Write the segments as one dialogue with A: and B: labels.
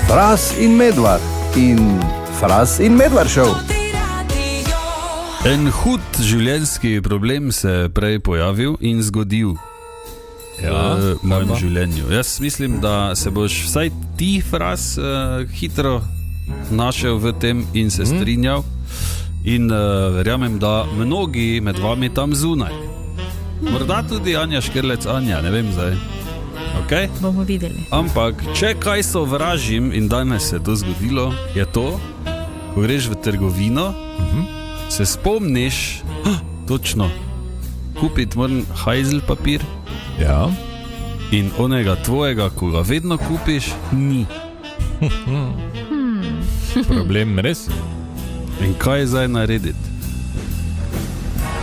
A: Fras in Medvard in Fras in Medvard show.
B: En hud življenjski problem se je prej pojavil in zgodil v mojem življenju. Jaz mislim, da se boš vsaj ti, Fras, hitro našel v tem in se strinjal. In verjamem, da mnogi med vami tam zunaj. Morda tudi Anja Škrlec, Anja, ne vem zdaj. Okay?
C: Bomo videli.
B: Ampak, če kaj sovražim, in danes se je to zgodilo, je to, ko greš v trgovino, se spomniš, točno, kupiti moram hajzel papir, in onega tvojega, ko ga vedno kupiš, ni.
D: Problem res?
B: In kaj zdaj narediti?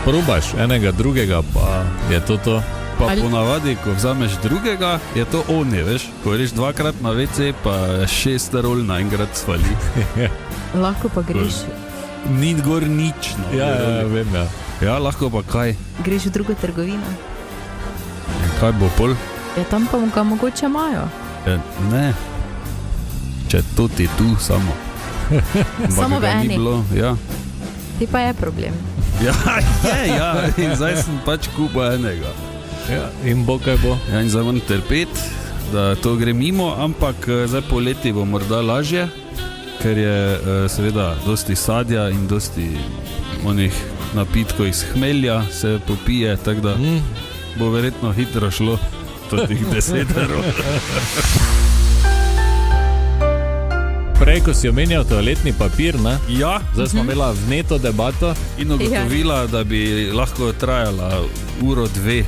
D: Probaš enega drugega, pa je to.
B: Pa ponavadi, ko vzameš drugega, je to oni, veš? Ko greš dvakrat na WC, pa 6 rol naenkrat svali.
C: Lahko pa greš.
B: Ni gor nič.
D: Ja, vem, ja.
B: Ja, lahko pa kaj?
C: Greš v drugo trgovino.
B: Kaj bo pol?
C: Ja, tam pa ga mogoče imajo.
B: Ne. Če to ti tu samo.
C: Samo v eni.
B: Ja.
C: Ti pa je problem.
B: Ja, in zdaj sem pač kupil enega.
D: Ja, in bo kaj bo.
B: Ja, in zdaj moram trpeti, da to gre mimo, ampak zdaj poleti bo morda lažje, ker je seveda dosti sadja in dosti onih napitkov iz hmelja se popije, tako da bo verjetno hitro šlo tih 10 rol.
D: Prej, ko si omenjal toaletni papir, ne?
B: Ja.
D: Zdaj smo imela vneto debato.
B: In ugotovila, da bi lahko trajala uro, dve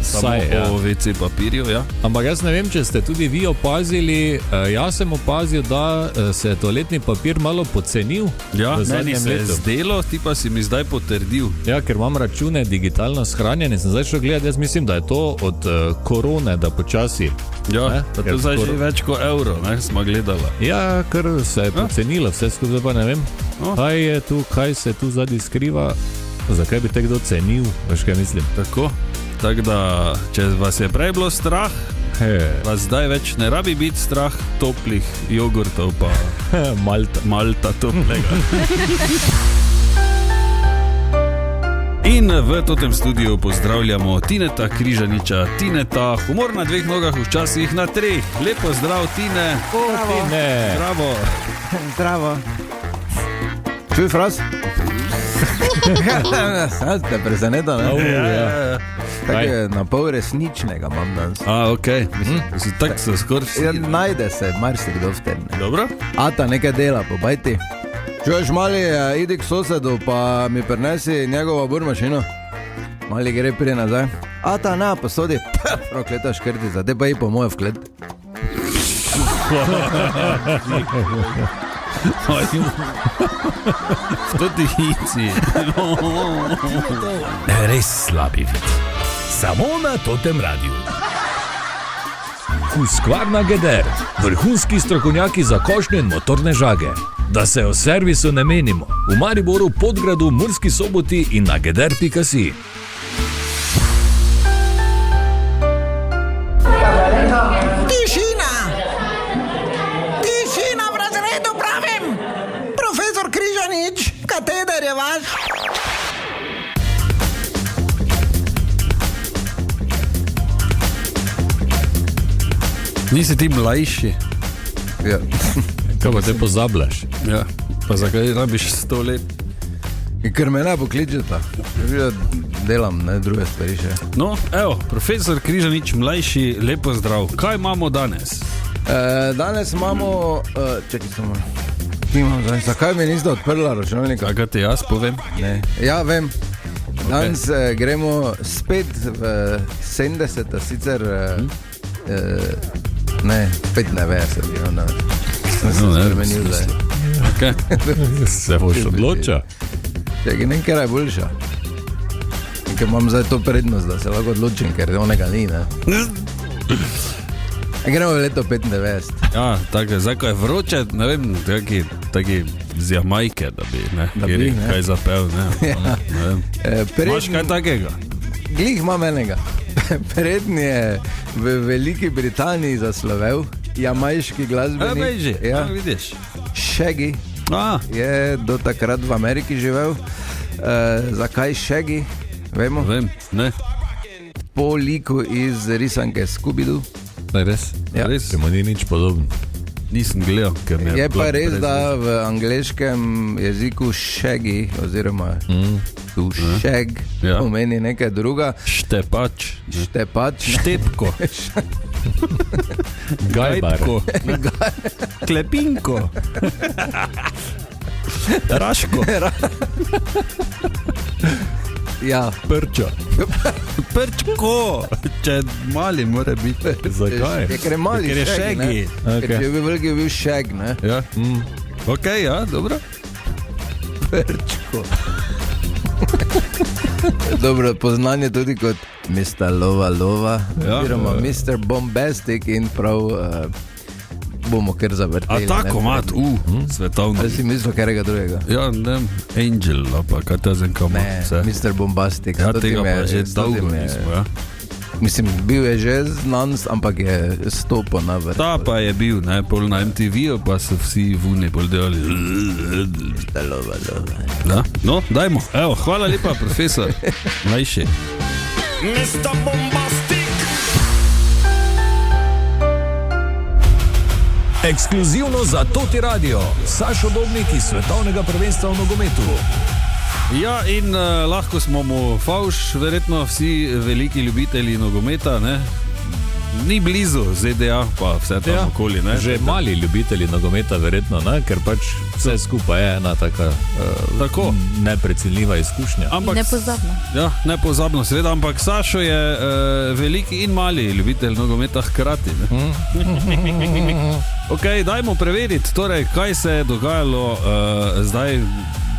B: samo po WC papirju, ja.
D: Ampak jaz ne vem, če ste tudi vi opazili, jaz sem opazil, da se je toaletni papir malo pocenil.
B: Ja, meni se je zdelo, ti pa si mi zdaj potrdil.
D: Ja, ker imam račune digitalno shranjene, sem zdaj šel gledati, jaz mislim, da je to od korone, da počasi.
B: Ja, pa to zdaj že več kot evro, ne, smo gledala.
D: Ja, ker se je pocenilo, vse skupaj pa ne vem, kaj je tu, kaj se tu zadnji skriva, zakaj bi te kdo cenil, veš kaj mislim.
B: Tako da, če vas je prej bilo strah, vas zdaj več ne rabi biti strah toplih jogurtov pa malta toplega. In v totem studiu pozdravljamo Tineta Križaniča. Tineta, humor na 2 nogah, včasih na 3. Lepo zdrav, Tine.
D: Tine.
B: Zdravo.
A: Zdravo. Čuj, Fras? Te prezeneta, ne? Tako je na pol resničnega imam danes.
B: Okej. Tako so skoraj vsi.
A: Najde se marsikdo v tem.
B: Dobro.
A: Ata nekaj dela, pobajti. Čuješ, mali, idi k sosedu, pa mi prinesi njegovo burmašino. Mali gre prije nazaj. Ata, na, posodi. Prokleta škrtica, te pa i po mojo vklet.
B: V to ti hici.
E: Res slabi vid. Samo na totem radiju. Husqvarna Geder, vrhunski strokovnjaki za košnjo in motorne žage. Da se o servisu ne menimo. V Mariboru, Podgradu, Murski Soboti in na geder.si.
F: Tišina! Tišina v razredu, pravim! Profesor Križanič, kateder je vaš?
B: Nisi ti mlajši?
A: Ja.
D: Kaj pa te pozabljaš?
B: Ja. Pa zakaj rabiš 100 let?
A: Ker me ne pokličeta. Delam, ne, druge stvari še.
B: No, evo, profesor Križanič, mlajši, lepo zdrav. Kaj imamo danes?
A: Danes imamo... Čekaj samo. Zakaj mi niste odprla računalnika?
B: Kaj ti jaz povem?
A: Ne. Ja, vem. Danes gremo spet v 70, sicer... Ne, 95, ne. Sem se spremenil zdaj.
D: Se boš odločil?
A: Čekaj, nekaj je boljša. Ker imam zdaj to prednost, da se lahko odločim, ker onega ni, ne. Gremo v leto 95.
B: Ja, tako, zdaj ko je vroče, ne vem, taki z Jamajke, da bi, ne, kaj zapel, ne. Imaš kaj takega?
A: Glih imam enega. Prednji je v Veliki Britaniji zaslovel jamajški glasbenik.
B: Beži,
A: Ja,
B: vidiš.
A: Shaggy je do takrat v Ameriki živel. Zakaj Shaggy? Vemo?
B: Vem, ne.
A: Po liku iz risanke Scooby-Doo.
D: Res?
A: Ja.
B: Res.
D: Če mu ni nič podobno.
B: Nisem gledal, ker mi
A: Je pa res,
B: brez
A: da
B: veze.
A: v angleškem jeziku Shaggy oziroma tu Shag
B: Ja.
A: pomeni nekaj druga.
B: Štepač,
A: Štepač.
B: štepko,
D: Gajbar.
B: gajbko, klepinko, raško,
A: Ja,
D: Prča.
B: prčko, če mali mora biti.
D: Zakaj?
A: je, ker je mali
B: Ker je
A: Shaggy, ne.
B: Shaggy.
A: Ker če je bil veliki, je bil Shag, ne?
B: Ja. Ok, ja, dobro.
A: Prčko. Dobro, poznan je tudi kot Mr. Lova,
B: Ja.
A: oziroma Mr. Bombastic in prav bomo kar
B: A
A: zavrteli.
B: tako
A: ne.
B: mat, svetovno.
A: Ali si mislil karega drugega?
B: Ja, ne, Angel, pa kaj te zdaj kam
A: Ne,
B: vse.
A: Mr. Bombastic.
B: Ja,
A: to ti
B: tega
A: me-
B: pa že
A: to ti
B: dolgo
A: me-
B: nismo, ja.
A: Mislim, bil je že znan, ampak je stopil na vrh.
B: Ta pa je bil, ne, pol na MTV-ju, pa so vsi vuni bolj delali.
A: Lova.
B: Da? No, dajmo. Evo, hvala lepa, profesor. Najši.
G: Mr. Bombastic.
E: Ekskluzivno za Toti Radio, Sašo Dobnik iz svetovnega prvenstva v nogometu.
B: Ja, in lahko smo mu favš, verjetno vsi veliki ljubitelji nogometa, ne? Ni blizu ZDA, pa vse tam
D: Ja,
B: okoli, ne?
D: že mali ljubitelji nogometa, verjetno, ne? Ker pač vse skupaj je ena taka
B: Tako.
D: neprecenljiva izkušnja.
B: Ampak,
C: Nepozabno.
B: Ja, nepozabno, seveda, ampak Sašo je veliki in mali ljubitelj nogometa hkrati. Ok, dajmo preveriti, torej, kaj se je dogajalo zdaj.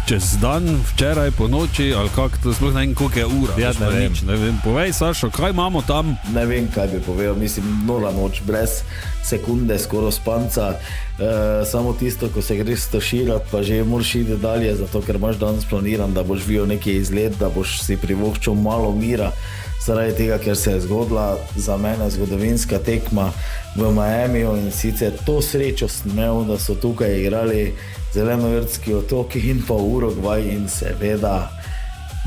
B: Čez dan, včeraj po noči, ali kako to sploh ne vem, koliko je ura.
D: Ja,
B: veš,
D: ne
B: pa
D: vem.
B: nič, ne vem. Povej, Sašo, kaj imamo tam?
H: Ne vem, kaj bi povedal, mislim, nora noč, brez sekunde, skoraj spanca. Samo tisto, ko se greš stoširati, pa že moraš iti dalje, zato ker imaš danes planiran, da boš videl neki izlet, da boš si privoščil malo mira. Zaradi tega, ker se je zgodila za mene zgodovinska tekma v Miamiju in sicer to srečo sem imel, da so tukaj igrali Zelenovrtski otoki in pa Urugvaj in seveda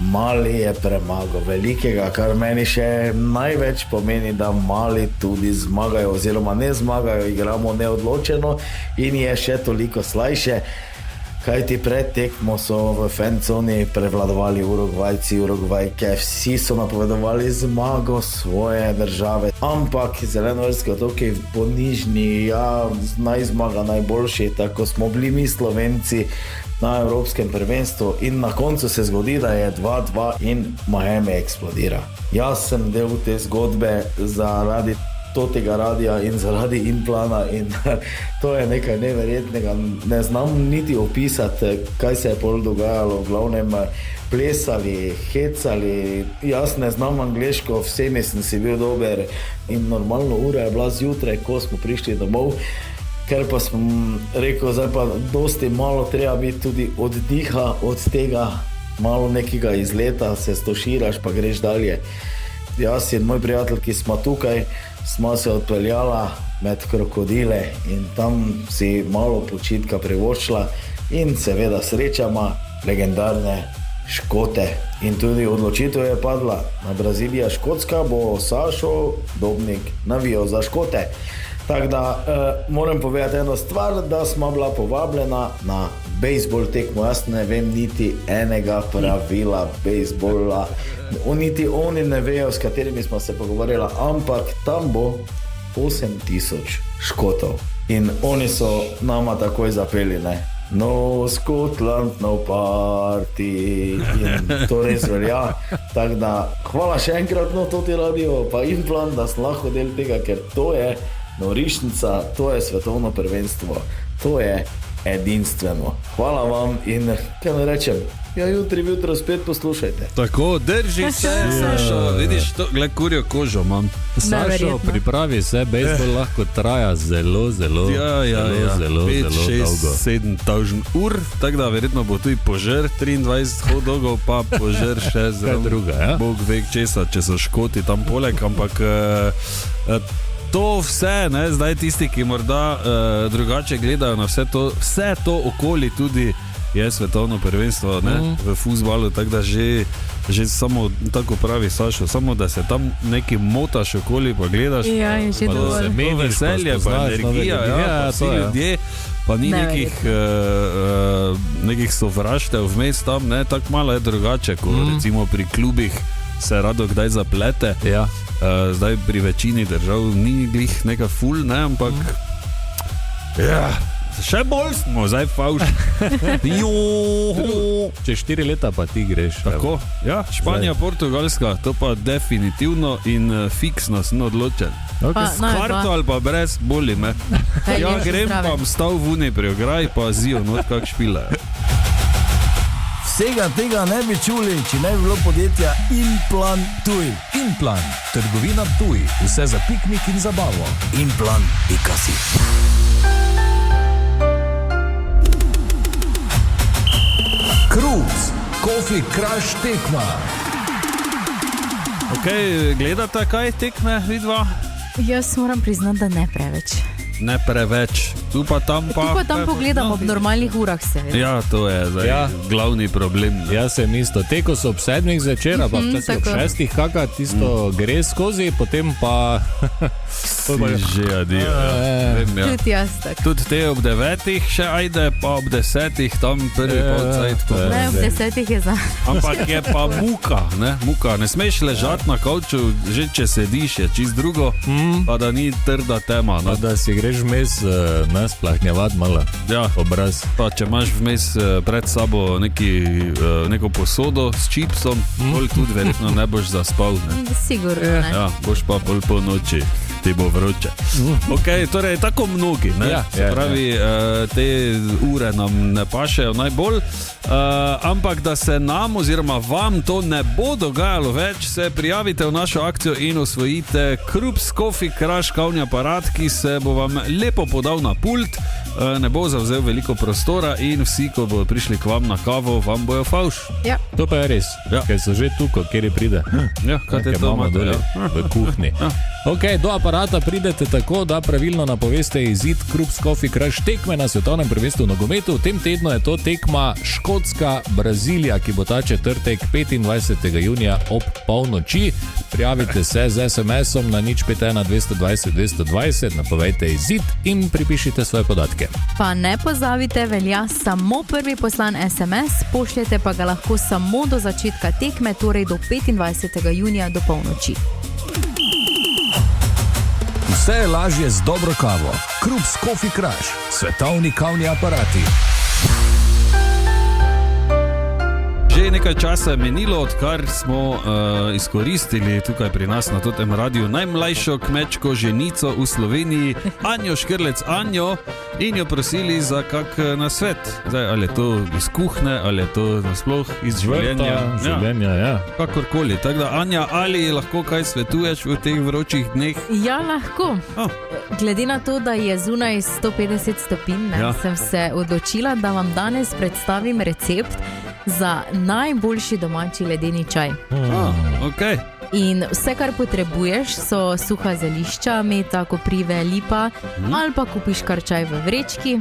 H: mali je premagal velikega, kar meni še največ pomeni, da mali tudi zmagajo oziroma ne zmagajo, igramo neodločeno in je še toliko slajše. Kajti pred tekmo so v fanconi prevladovali Urugvajci, Urugvajke, vsi so napovedovali zmago svoje države. Ampak Zelenovrtski otoki po nižni, ja, naj zmaga najboljši, tako smo bili mi Slovenci na Evropskem prvenstvu in na koncu se zgodi, da je 2-2 in Miami eksplodira. Jaz sem del te zgodbe zaradi tega radia in zaradi Implana in to je nekaj neverjetnega. Ne znam niti opisati, kaj se je pol dogajalo, v glavnem plesali, hecali, jaz ne znam angleško, vsemi sem si bil dober in normalno ura je bila zjutraj, ko smo prišli domov, ker pa sem rekel, zdaj pa dosti malo treba biti tudi oddiha od tega, malo nekega izleta, se stoširaš pa greš dalje. Jaz in moj prijatelj, ki smo tukaj, smo se odpeljala med krokodile in tam si malo počitka privoščila in seveda srečama legendarne Škote. In tudi odločitev je padla na Brazilija Škotska, bo Sašo Dobnik navijal za Škote. Tako da moram povedati eno stvar, da smo bila povabljena na bejzbol tekmo. Jaz ne vem niti enega pravila bejzbola, niti oni ne vejo, s katerimi smo se pogovarjali, ampak tam bo 8000 Škotov. In oni so nama takoj zapeli, ne? No Scotland, no party. In to res velja. Tako da hvala še enkrat na Toti Radio, pa Implan, da sem lahko del tega, ker to je norišnica, to je svetovno prvenstvo, to je edinstveno. Hvala vam in kaj ne rečem, ja, jutri spet poslušajte.
B: Tako, drži se, Sašo, vidiš, to, gled, kurjo kožo imam.
D: Sašo,
C: Neverjetno.
D: pripravi se, bejzbol lahko traja zelo, zelo, zelo
B: 5, 6,
D: dolgo.
B: 7 tavžen ur, tako da verjetno bo tudi požar 23 hodogov, pa požar še zelo
D: druga, ja?
B: Bog ve česa, če so Škoti tam poleg, ampak to vse, ne, zdaj tisti, ki morda drugače gledajo na vse to okoli tudi je svetovno prvenstvo, ne, v fuzbalu, tako da že samo tako pravi Sašo, samo da se tam neki motaš okoli pa gledaš,
C: Ja, je že
B: pa da
C: dovolj.
B: se meniš, veselje, pa energija, pa vsi ljudje, pa ni nekih sovraštev vmes tam, ne, tako malo je drugače, ko recimo pri klubih se rado kdaj zaplete, zdaj pri večini držav ni glih neka ful, ne, ampak še bolj smo, zdaj favš.
D: Čez 4 leta pa ti greš.
B: Tako, ja, Španija, Portugalska, to pa definitivno in fiksno sem odločen. S karto ali pa brez, boli me. Ja, grem pa stal v uni pri ograji, pa zijo not kak špilajo.
I: Vsega tega ne bi čuli, če ne bi bilo podjetja Implan Tuj.
E: Implan, trgovina Tuj, vse za piknik in zabavo.
I: Implan.si.
E: Cruise, Coffee Crush tekma.
B: Ok, gledate kaj tekme, vidva?
C: Jaz moram priznati, da ne preveč.
B: Ne preveč, tu pa tam
C: pogledam ob normalnih urah, seveda.
B: Ja, to je zdaj glavni problem.
D: Jaz sem isto, teko so ob 7 zvečer, pa včasih ob 6 kaka, tisto gre skozi, potem pa...
B: Že adijo,
C: Tudi jaz tako.
B: Tudi te ob 9 še ajde, pa ob 10 tam prvi polcajt.
C: Ne, ob 10 je za.
B: Ampak je pa muka, ne smeš ležati na kavču, že če sediš je čist drugo, pa da ni trda tema.
D: Pa da si greš vmes splahnjevati malo obraz.
B: Pa če imaš vmes pred sabo neko posodo s čipsom, bolj tudi verjetno ne boš zaspal.
C: Sigurno ne.
B: Ja, boš pa po noči, ti bo vroče. Ok, torej tako mnogi, ne? Se pravi, te ure nam ne pašejo najbolj, ampak da se nam oziroma vam to ne bo dogajalo več, se prijavite v našo akcijo in osvojite Krups Coffee Crush kavni aparat, ki se bo vam lepo podal na pult, ne bo zavzel veliko prostora in vsi, ko bodo prišli k vam na kavo, vam bojo favš.
C: Ja.
D: To pa je res, ker so že tukaj, kjer pride.
B: Ja, kaj te to ima
D: dole v kuhni. Ok, do aparata pridete tako, da pravilno napoveste izid Krups Coffee Crush tekme na svetovnem prvenstvu v nogometu. V tem tednu je to tekma Škotska-Brazilija, ki bo ta četrtek 25. junija ob polnoči. Prijavite se z SMS-om na 051 220 220, napovejte izid in pripišite svoje podatke.
C: Pa ne pozabite, velja samo prvi poslan SMS, pošljete pa ga lahko samo do začetka tekme, torej do 25. junija do polnoči.
E: Vse je lažje z dobro kavo. Krups Coffee Crush, svetovni kavni aparati.
B: Že nekaj časa je menilo, odkar smo izkoristili tukaj pri nas na tem radiju najmlajšo kmečko ženico v Sloveniji, Anjo Škrlec Anjo, in jo prosili za kak nasvet. Zdaj, ali je to iz kuhne, ali je to nasploh iz življenja.
D: Ja.
B: Kakorkoli. Tako da, Anja, ali lahko kaj svetuješ v teh vročih dneh?
C: Ja, lahko. Glede na to, da je zunaj 150 stopinj, sem se odločila, da vam danes predstavim recept za najboljši domači ledeni čaj.
B: Okay.
C: In vse, kar potrebuješ, so suha zelišča, meta, koprive, lipa, ali pa kupiš kar čaj v vrečki.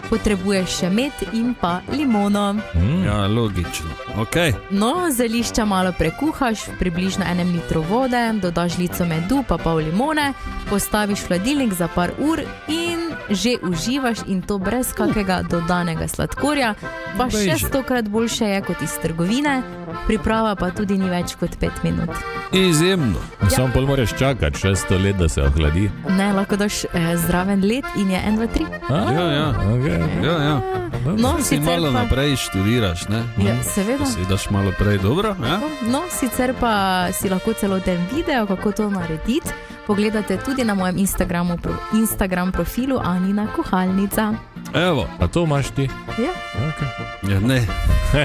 C: Potrebuješ še med in pa limono.
B: Ja, logično. Okay.
C: No, zelišča malo prekuhaš v približno 1 litru vode, dodaš žlico medu pa pol limone, postaviš v hladilnik za par ur in že uživaš, in to brez kakega dodanega sladkorja, pa še 100-krat boljše je kot iz trgovine, priprava pa tudi ni več kot 5 minut.
B: Izjemno.
D: Samo pol moraš čakati 600 let, da se ohladi.
C: Ne, lahko daš zraven led in je 1, 2, 3.
B: Ja.
C: No,
B: si malo naprej študiraš, ne?
C: Ja, seveda.
B: Si daš malo prej, dobro? Ja?
C: No, sicer pa si lahko celoten video, kako to narediti, pogledate tudi na mojem Instagram profilu Anina kuhalnica.
B: Evo.
D: A to imaš ti?
C: Ja.
D: Okay.
B: Ja, ne.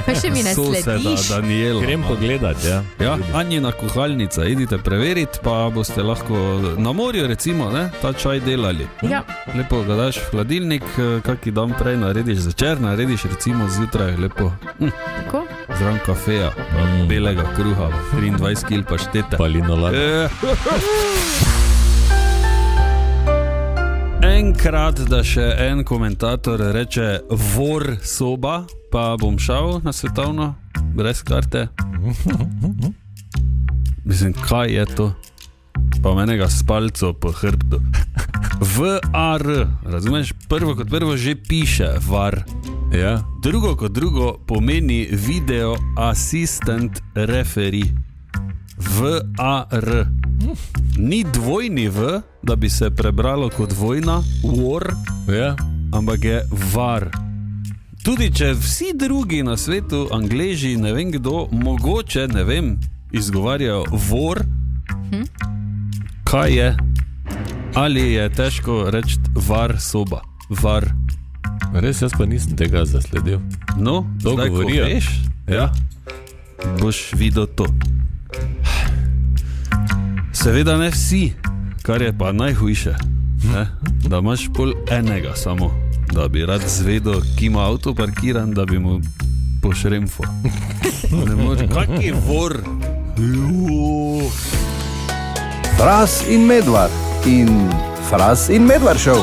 C: Pa še mi ne slediš.
B: Daniela.
D: Grem pogledat,
B: Ja, Anjina kuhalnica, idite preveriti, pa boste lahko na morju recimo, ne, ta čaj delali.
C: Ja.
B: Lepo ga daš v hladilnik, kaki dan prej narediš začer, narediš recimo zjutraj lepo.
C: Tako?
B: Zraven kafeja, belega kruha, 23 kil paštete.
D: Pa linolad.
B: enkrat, da še en komentator reče vor soba, pa bom šel na svetovno, brez karte. Mislim, kaj je to? Pa menega spalco po hrbtu. VAR, razumeš? Prvo kot prvo že piše VAR.
D: Ja.
B: Drugo kot drugo pomeni Video Assistant Referee. VAR. Ni dvojni V, da bi se prebralo kot vojna, war,
D: Ja.
B: ampak je VAR. Tudi če vsi drugi na svetu, Angleži, ne vem kdo, mogoče, ne vem, izgovarjajo war, kaj je? Ali je težko reči VAR soba, VAR.
D: Res, jaz pa nisem tega zasledil.
B: No,
D: To
B: zdaj, ko
D: govorijo.
B: veš, ja, boš videl to. Seveda ne vsi, kar je pa najhujše, ne? Da imaš pol enega samo, da bi rad zvedel, ki ima avto parkiran, da bi mu pošremfo. Ne moreš, kak je vor?
J: Fras in Medvard in Fras in Medvard šel.